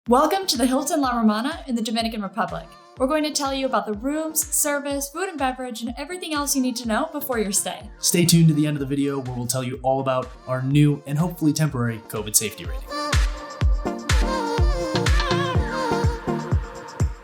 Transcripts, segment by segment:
Welcome to the Hilton La Romana in the Dominican Republic. We're going to tell you about the rooms, service, food and beverage, and everything else you need to know before your stay. Stay tuned to the end of the video where we'll tell you all about our new and hopefully temporary COVID safety rating.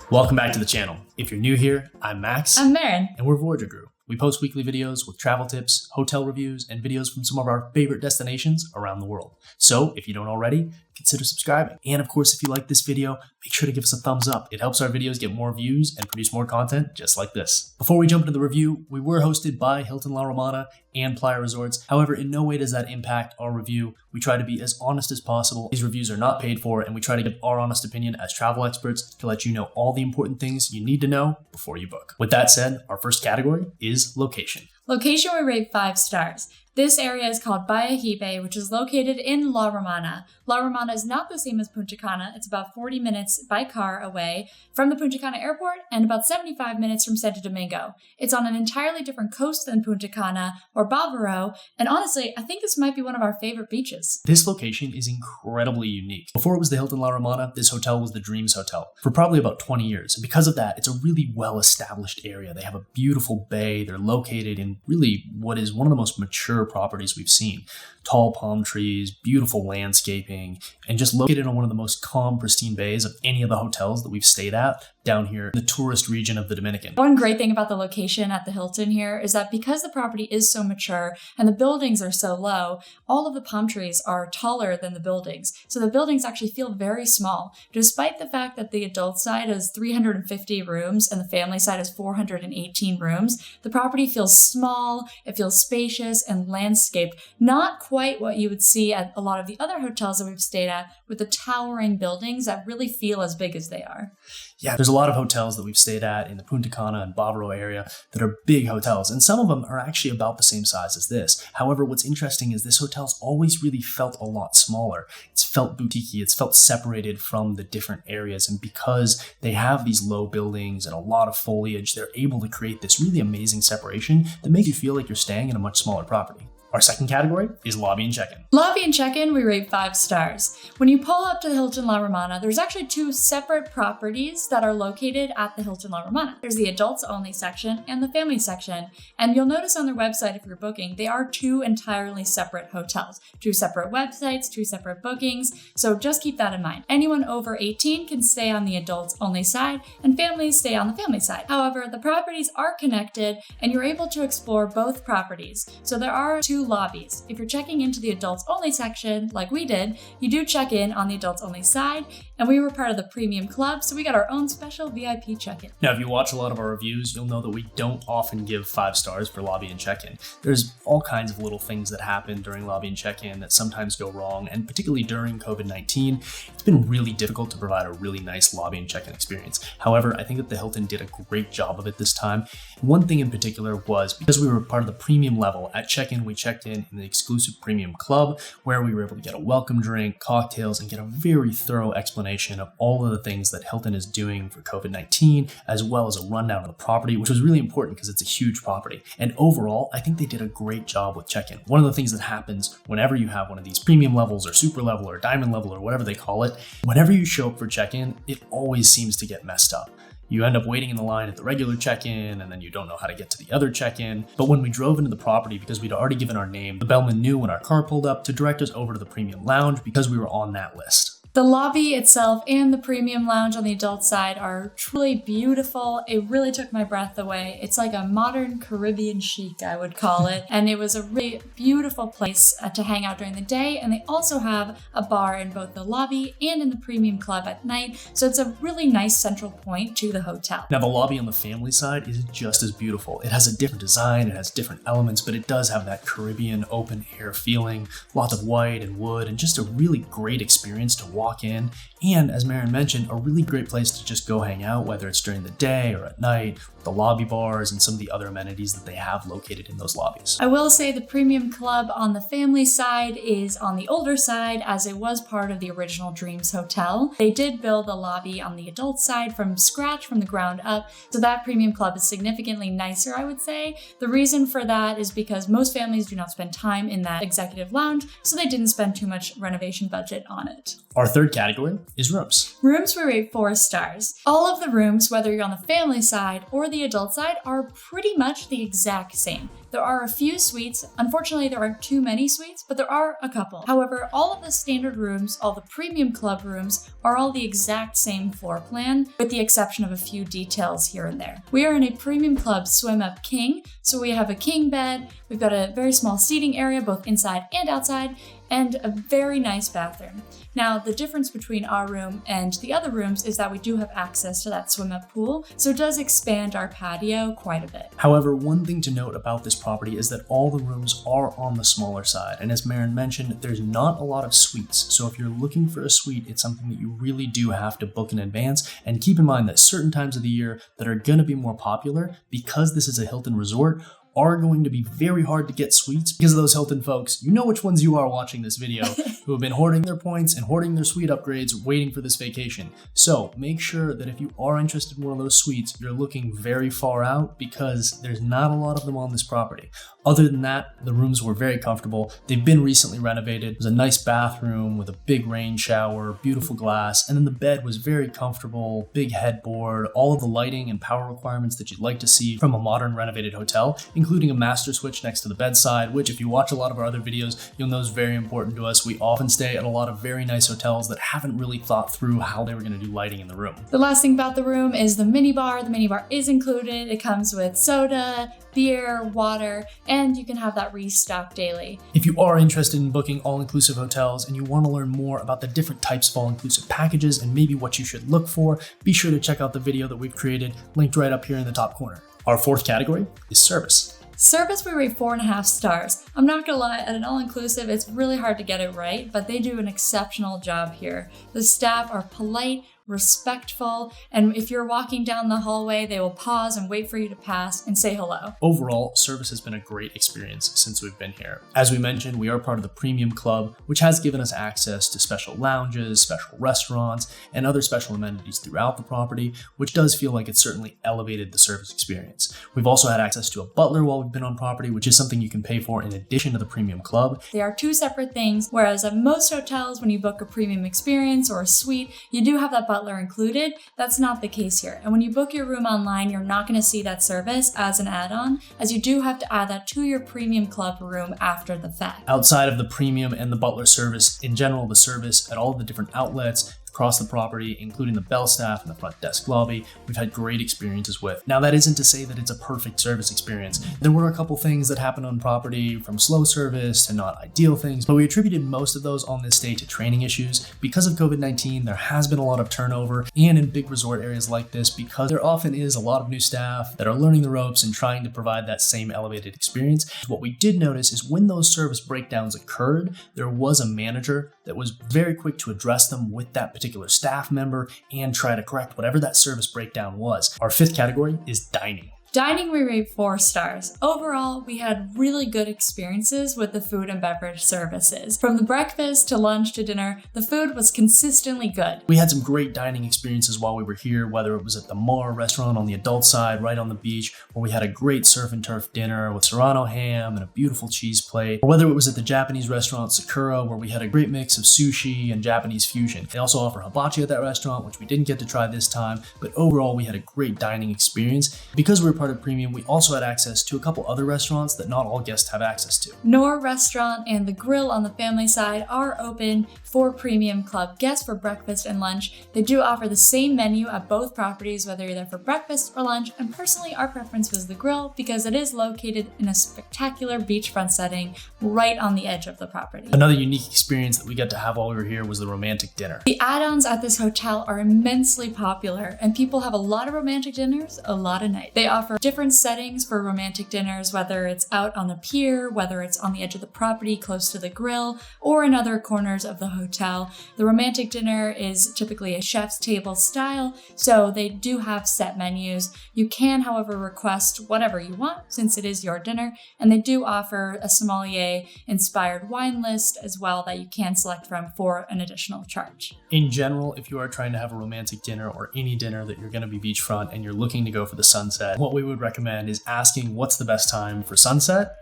Welcome back to the channel. If you're new here, I'm Max. I'm Marin. And we're Voyager Group. We post weekly videos with travel tips, hotel reviews, and videos from some of our favorite destinations around the world. So if you don't already, consider subscribing. And of course, if you like this video, make sure to give us a thumbs up. It helps our videos get more views and produce more content just like this. Before we jump into the review, we were hosted by Hilton La Romana and Playa Resorts. However, in no way does that impact our review. We try to be as honest as possible. These reviews are not paid for, and we try to give our honest opinion as travel experts to let you know all the important things you need to know before you book. With that said, our first category is location. Location, we rate 5 stars. This area is called Bahia Jibe, which is located in La Romana. La Romana is not the same as Punta Cana. It's about 40 minutes by car away from the Punta Cana airport and about 75 minutes from Santo Domingo. It's on an entirely different coast than Punta Cana or Bavaro, and honestly, I think this might be one of our favorite beaches. This location is incredibly unique. Before it was the Hilton La Romana, this hotel was the Dreams Hotel for probably about 20 years. And because of that, it's a really well-established area. They have a beautiful bay. They're located in really what is one of the most mature properties we've seen. Tall palm trees, beautiful landscaping, and just located on one of the most calm, pristine bays of any of the hotels that we've stayed at down here in the tourist region of the Dominican. One great thing about the location at the Hilton here is that because the property is so mature and the buildings are so low, all of the palm trees are taller than the buildings. So the buildings actually feel very small. Despite the fact that the adult side has 350 rooms and the family side has 418 rooms, the property feels small, it feels spacious and landscaped. Not quite what you would see at a lot of the other hotels that we've stayed at with the towering buildings that really feel as big as they are. Yeah, there's a lot of hotels that we've stayed at in the Punta Cana and Bavaro area that are big hotels, and some of them are actually about the same size as this. However, what's interesting is this hotel's always really felt a lot smaller. It's felt boutique-y, it's felt separated from the different areas, and because they have these low buildings and a lot of foliage, they're able to create this really amazing separation that makes you feel like you're staying in a much smaller property. Our second category is lobby and check-in. Lobby and check-in, we rate 5 stars. When you pull up to the Hilton La Romana, there's actually 2 separate properties that are located at the Hilton La Romana. There's the adults only section and the family section. And you'll notice on their website, if you're booking, they are 2 entirely separate hotels. 2 separate websites, 2 separate bookings. So just keep that in mind. Anyone over 18 can stay on the adults only side and families stay on the family side. However, the properties are connected and you're able to explore both properties. So there are 2 lobbies. If you're checking into the adults only section, like we did, you do check in on the adults only side, and we were part of the premium club, so we got our own special VIP check-in. Now, if you watch a lot of our reviews, you'll know that we don't often give 5 stars for lobby and check-in. There's all kinds of little things that happen during lobby and check-in that sometimes go wrong, and particularly during COVID-19, it's been really difficult to provide a really nice lobby and check-in experience. However, I think that the Hilton did a great job of it this time. One thing in particular was because we were part of the premium level at check-in, we checked in the exclusive premium club where we were able to get a welcome drink, cocktails, and get a very thorough explanation of all of the things that Hilton is doing for COVID-19, as well as a rundown of the property, which was really important because it's a huge property. And overall, I think they did a great job with check-in. One of the things that happens whenever you have one of these premium levels or super level or diamond level or whatever they call it, whenever you show up for check-in, it always seems to get messed up. You end up waiting in the line at the regular check-in, and then you don't know how to get to the other check-in. But when we drove into the property, because we'd already given our name, the bellman knew when our car pulled up to direct us over to the premium lounge because we were on that list. The lobby itself and the premium lounge on the adult side are truly beautiful. It really took my breath away. It's like a modern Caribbean chic, I would call it. And it was a really beautiful place to hang out during the day. And they also have a bar in both the lobby and in the premium club at night. So it's a really nice central point to the hotel. Now, the lobby on the family side is just as beautiful. It has a different design, it has different elements, but it does have that Caribbean open air feeling, lots of white and wood, and just a really great experience to walk in. And as Marin mentioned, a really great place to just go hang out, whether it's during the day or at night, the lobby bars, and some of the other amenities that they have located in those lobbies. I will say the premium club on the family side is on the older side, as it was part of the original Dreams Hotel. They did build the lobby on the adult side from scratch, from the ground up, so that premium club is significantly nicer, I would say. The reason for that is because most families do not spend time in that executive lounge, so they didn't spend too much renovation budget on it. Our third category is rooms. Rooms we rate 4 stars. All of the rooms, whether you're on the family side or the adult side, are pretty much the exact same. There are a few suites. Unfortunately, there aren't too many suites, but there are a couple. However, all of the standard rooms, all the premium club rooms, are all the exact same floor plan, with the exception of a few details here and there. We are in a premium club swim up king, so we have a king bed, we've got a very small seating area, both inside and outside, and a very nice bathroom. Now, the difference between our room and the other rooms is that we do have access to that swim up pool, so it does expand our patio quite a bit. However, one thing to note about this property is that all the rooms are on the smaller side, and as Maren mentioned, there's not a lot of suites, so if you're looking for a suite, it's something that you really do have to book in advance, and keep in mind that certain times of the year that are going to be more popular, because this is a Hilton resort, are going to be very hard to get suites because of those Hilton folks. You know which ones you are watching this video who have been hoarding their points and hoarding their suite upgrades waiting for this vacation. So make sure that if you are interested in one of those suites, you're looking very far out because there's not a lot of them on this property. Other than that, the rooms were very comfortable. They've been recently renovated. There's a nice bathroom with a big rain shower, beautiful glass, and then the bed was very comfortable, big headboard, all of the lighting and power requirements that you'd like to see from a modern renovated hotel, including a master switch next to the bedside, which if you watch a lot of our other videos, you'll know is very important to us. We often stay at a lot of very nice hotels that haven't really thought through how they were going to do lighting in the room. The last thing about the room is the minibar. The minibar is included. It comes with soda, beer, water, and you can have that restocked daily. If you are interested in booking all-inclusive hotels and you want to learn more about the different types of all-inclusive packages and maybe what you should look for, be sure to check out the video that we've created, linked right up here in the top corner. Our fourth category is service. Service we rate 4.5 stars. I'm not gonna lie, at an all-inclusive, it's really hard to get it right, but they do an exceptional job here. The staff are polite, respectful, and if you're walking down the hallway, they will pause and wait for you to pass and say hello. Overall, service has been a great experience since we've been here. As we mentioned, we are part of the Premium Club, which has given us access to special lounges, special restaurants, and other special amenities throughout the property, which does feel like it's certainly elevated the service experience. We've also had access to a butler while we've been on property, which is something you can pay for in addition to the Premium Club. They are two separate things, whereas at most hotels, when you book a premium experience or a suite, you do have that butler included. That's not the case here. And when you book your room online, you're not going to see that service as an add-on, as you do have to add that to your premium club room after the fact. Outside of the premium and the butler service, in general, the service at all of the different outlets across the property, including the bell staff and the front desk lobby, we've had great experiences with. Now, that isn't to say that it's a perfect service experience. There were a couple things that happened on property, from slow service to not ideal things, but we attributed most of those on this stay to training issues. Because of COVID-19, there has been a lot of turnover, and in big resort areas like this, because there often is a lot of new staff that are learning the ropes and trying to provide that same elevated experience. What we did notice is when those service breakdowns occurred, there was a manager that was very quick to address them with that particular staff member and try to correct whatever that service breakdown was. Our fifth category is dining. Dining we rate 4 stars. Overall, we had really good experiences with the food and beverage services. From the breakfast to lunch to dinner, the food was consistently good. We had some great dining experiences while we were here, whether it was at the Mar restaurant on the adult side, right on the beach, where we had a great surf and turf dinner with serrano ham and a beautiful cheese plate, or whether it was at the Japanese restaurant Sakura, where we had a great mix of sushi and Japanese fusion. They also offer hibachi at that restaurant, which we didn't get to try this time, but overall we had a great dining experience. Because we were part of Premium, we also had access to a couple other restaurants that not all guests have access to. Nor Restaurant and the Grill on the family side are open for Premium Club guests for breakfast and lunch. They do offer the same menu at both properties, whether you're there for breakfast or lunch, and personally our preference was the Grill because it is located in a spectacular beachfront setting right on the edge of the property. Another unique experience that we got to have while we were here was the romantic dinner. The add-ons at this hotel are immensely popular, and people have a lot of romantic dinners a lot of nights. They offer offer different settings for romantic dinners, whether it's out on the pier, whether it's on the edge of the property close to the grill, or in other corners of the hotel. The romantic dinner is typically a chef's table style, so they do have set menus. You can, however, request whatever you want since it is your dinner, and they do offer a sommelier-inspired wine list as well that you can select from for an additional charge. In general, if you are trying to have a romantic dinner or any dinner that you're going to be beachfront and you're looking to go for the sunset, what we would recommend is asking what's the best time for sunset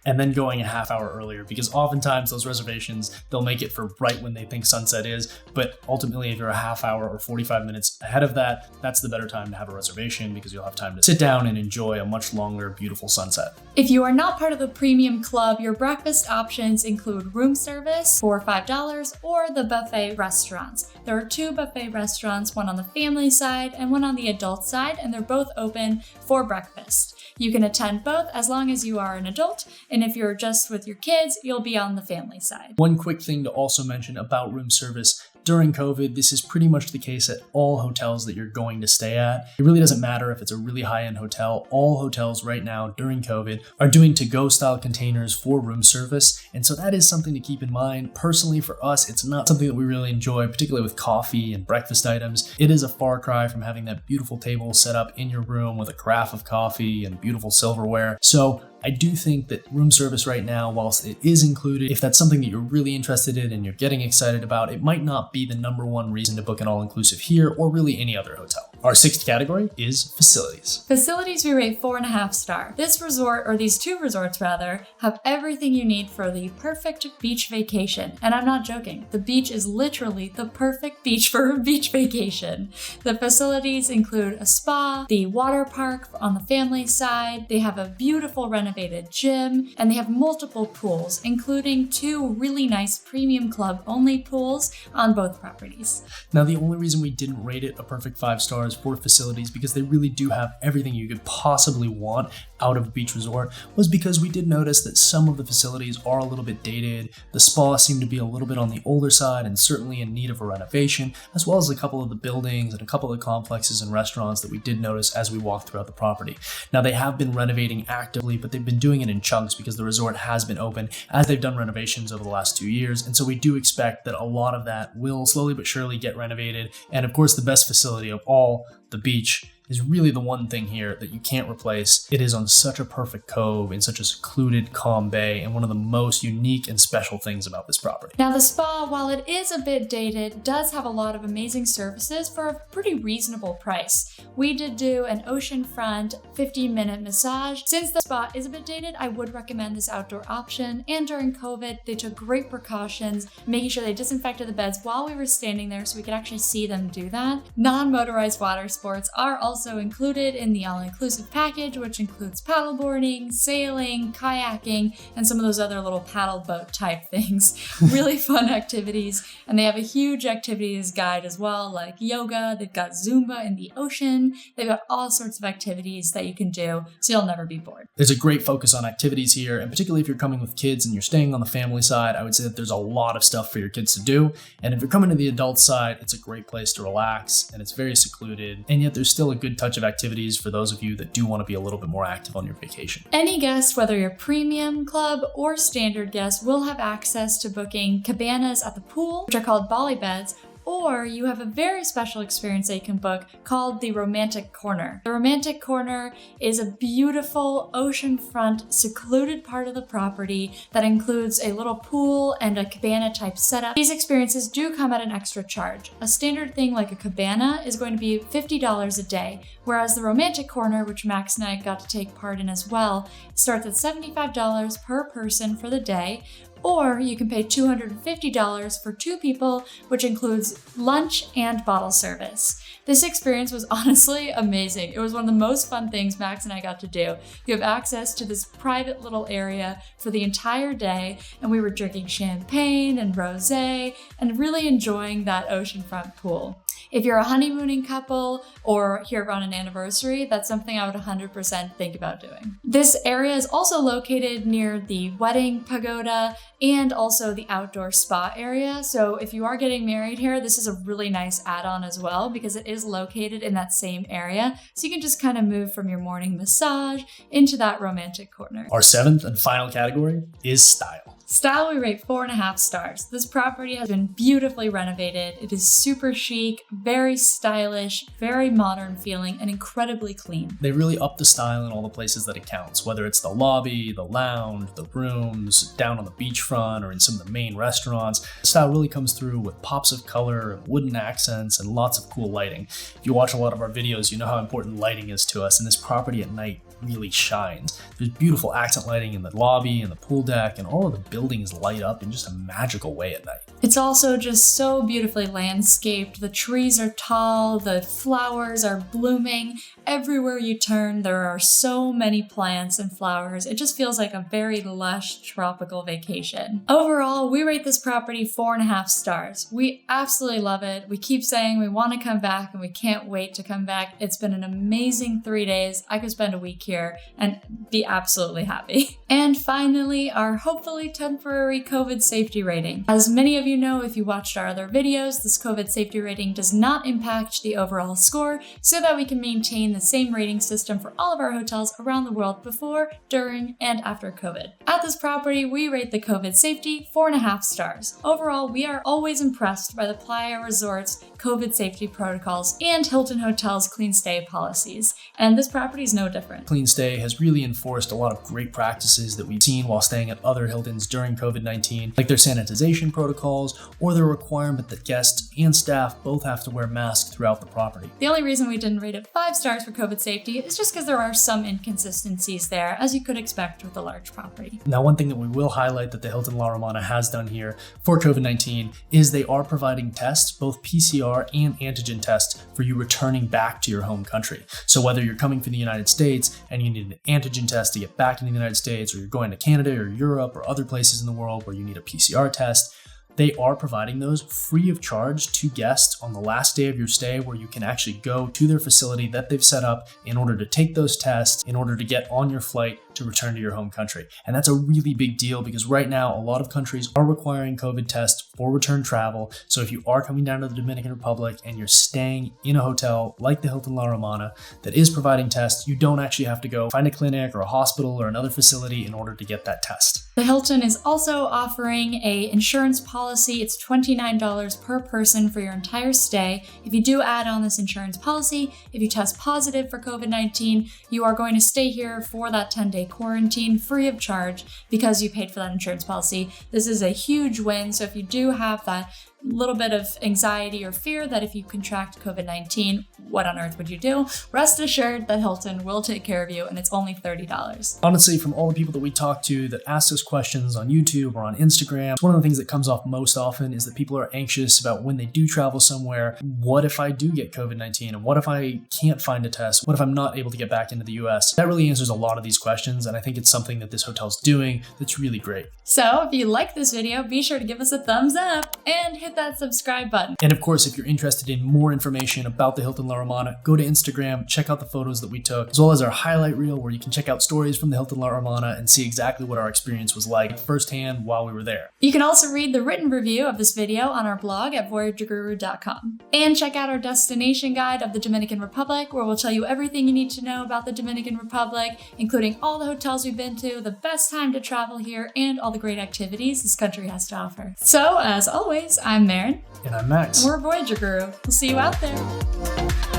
and then going a half hour earlier, because oftentimes those reservations, they'll make it for right when they think sunset is, but ultimately if you're a half hour or 45 minutes ahead of that, that's the better time to have a reservation because you'll have time to sit down and enjoy a much longer, beautiful sunset. If you are not part of the premium club, your breakfast options include room service for $5 or the buffet restaurants. There are 2 buffet restaurants, one on the family side and one on the adult side, and they're both open for breakfast. You can attend both as long as you are an adult, and if you're just with your kids, you'll be on the family side. One quick thing to also mention about room service. During COVID, this is pretty much the case at all hotels that you're going to stay at. It really doesn't matter if it's a really high-end hotel. All hotels right now during COVID are doing to-go style containers for room service. And so that is something to keep in mind. Personally, for us, it's not something that we really enjoy, particularly with coffee and breakfast items. It is a far cry from having that beautiful table set up in your room with a carafe of coffee and beautiful silverware. So I do think that room service right now, whilst it is included, if that's something that you're really interested in and you're getting excited about, it might not be the number one reason to book an all-inclusive here or really any other hotel. Our 6th category is facilities. Facilities we rate 4.5 star. This resort, or these 2 resorts rather, have everything you need for the perfect beach vacation. And I'm not joking. The beach is literally the perfect beach for a beach vacation. The facilities include a spa, the water park on the family side. They have a beautiful renovated gym, and they have multiple pools, including 2 really nice premium club only pools on both properties. Now, the only reason we didn't rate it a perfect 5 stars for facilities, because they really do have everything you could possibly want out of a beach resort, was because we did notice that some of the facilities are a little bit dated. The spa seemed to be a little bit on the older side and certainly in need of a renovation, as well as a couple of the buildings and a couple of the complexes and restaurants that we did notice as we walked throughout the property. Now, they have been renovating actively, but they've been doing it in chunks because the resort has been open as they've done renovations over the last 2 years. And so we do expect that a lot of that will slowly but surely get renovated. And of course, the best facility of all, the beach, is really the one thing here that you can't replace. It is on such a perfect cove in such a secluded, calm bay, and one of the most unique and special things about this property. Now the spa, while it is a bit dated, does have a lot of amazing services for a pretty reasonable price. We did do an oceanfront 15-minute massage. Since the spa is a bit dated, I would recommend this outdoor option, and during COVID, they took great precautions, making sure they disinfected the beds while we were standing there so we could actually see them do that. Non-motorized water sports are also included in the all-inclusive package, which includes paddleboarding, sailing, kayaking, and some of those other little paddle boat type things. Really fun activities, and they have a huge activities guide as well, like yoga. They've got Zumba in the ocean. They've got all sorts of activities that you can do, so you'll never be bored. There's a great focus on activities here, and particularly if you're coming with kids and you're staying on the family side, I would say that there's a lot of stuff for your kids to do. And if you're coming to the adult side, it's a great place to relax, and it's very secluded, and yet there's still a good touch of activities for those of you that do want to be a little bit more active on your vacation. Any guest, whether you're premium club or standard guest, will have access to booking cabanas at the pool, which are called Bali beds, or you have a very special experience that you can book called the Romantic Corner. The Romantic Corner is a beautiful oceanfront, secluded part of the property that includes a little pool and a cabana type setup. These experiences do come at an extra charge. A standard thing like a cabana is going to be $50 a day, whereas the Romantic Corner, which Max and I got to take part in as well, starts at $75 per person for the day. Or you can pay $250 for 2 people, which includes lunch and bottle service. This experience was honestly amazing. It was one of the most fun things Max and I got to do. You have access to this private little area for the entire day, and we were drinking champagne and rosé and really enjoying that oceanfront pool. If you're a honeymooning couple or here on an anniversary, that's something I would 100% think about doing. This area is also located near the wedding pagoda and also the outdoor spa area. So if you are getting married here, this is a really nice add-on as well because it is located in that same area. So you can just kind of move from your morning massage into that romantic corner. Our seventh and final category is style. Style, we rate 4.5 stars. This property has been beautifully renovated. It is super chic, very stylish, very modern feeling, and incredibly clean. They really up the style in all the places that it counts, whether it's the lobby, the lounge, the rooms, down on the beachfront, or in some of the main restaurants. The style really comes through with pops of color and wooden accents and lots of cool lighting. If you watch a lot of our videos, you know how important lighting is to us, and this property at night really shines. There's beautiful accent lighting in the lobby and the pool deck, and all of the buildings light up in just a magical way at night. It's also just so beautifully landscaped. The trees are tall, the flowers are blooming. Everywhere you turn, there are so many plants and flowers. It just feels like a very lush tropical vacation. Overall, we rate this property 4.5 stars. We absolutely love it. We keep saying we want to come back and we can't wait to come back. It's been an amazing 3 days. I could spend a week here and be absolutely happy. And finally, our hopefully temporary COVID safety rating. As many of you know, if you watched our other videos, this COVID safety rating does not impact the overall score so that we can maintain the same rating system for all of our hotels around the world before, during, and after COVID. At this property, we rate the COVID safety 4.5 stars. Overall, we are always impressed by the Playa Resorts COVID safety protocols and Hilton Hotels clean stay policies, and this property is no different. Clean Stay has really enforced a lot of great practices that we've seen while staying at other Hiltons during COVID-19, like their sanitization protocols or the requirement that guests and staff both have to wear masks throughout the property. The only reason we didn't rate it 5 stars for COVID safety is just because there are some inconsistencies there, as you could expect with a large property. Now, one thing that we will highlight that the Hilton La Romana has done here for COVID-19 is they are providing tests, both PCR and antigen tests, for you returning back to your home country. So whether you're coming from the United States and you need an antigen test to get back into the United States, or you're going to Canada or Europe or other places in the world where you need a PCR test, they are providing those free of charge to guests on the last day of your stay, where you can actually go to their facility that they've set up in order to take those tests in order to get on your flight to return to your home country. And that's a really big deal because right now a lot of countries are requiring COVID tests for return travel. So if you are coming down to the Dominican Republic and you're staying in a hotel like the Hilton La Romana that is providing tests, you don't actually have to go find a clinic or a hospital or another facility in order to get that test. The Hilton is also offering a insurance policy. It's $29 per person for your entire stay. If you do add on this insurance policy, if you test positive for COVID-19, you are going to stay here for that 10-day quarantine free of charge because you paid for that insurance policy. This is a huge win. So if you do have that little bit of anxiety or fear that if you contract COVID-19, what on earth would you do? Rest assured that Hilton will take care of you, and it's only $30. Honestly, from all the people that we talk to that ask us questions on YouTube or on Instagram, one of the things that comes off most often is that people are anxious about when they do travel somewhere. What if I do get COVID-19? And what if I can't find a test? What if I'm not able to get back into the US? That really answers a lot of these questions, and I think it's something that this hotel's doing that's really great. So if you like this video, be sure to give us a thumbs up and hit that subscribe button. And of course, if you're interested in more information about the Hilton La Romana, go to Instagram, check out the photos that we took, as well as our highlight reel where you can check out stories from the Hilton La Romana and see exactly what our experience was like firsthand while we were there. You can also read the written review of this video on our blog at voyagerguru.com. And check out our destination guide of the Dominican Republic, where we'll tell you everything you need to know about the Dominican Republic, including all the hotels we've been to, the best time to travel here, and all the great activities this country has to offer. So, as always, I'm Maren. And I'm Max. And we're Voyager Guru. We'll see you out there.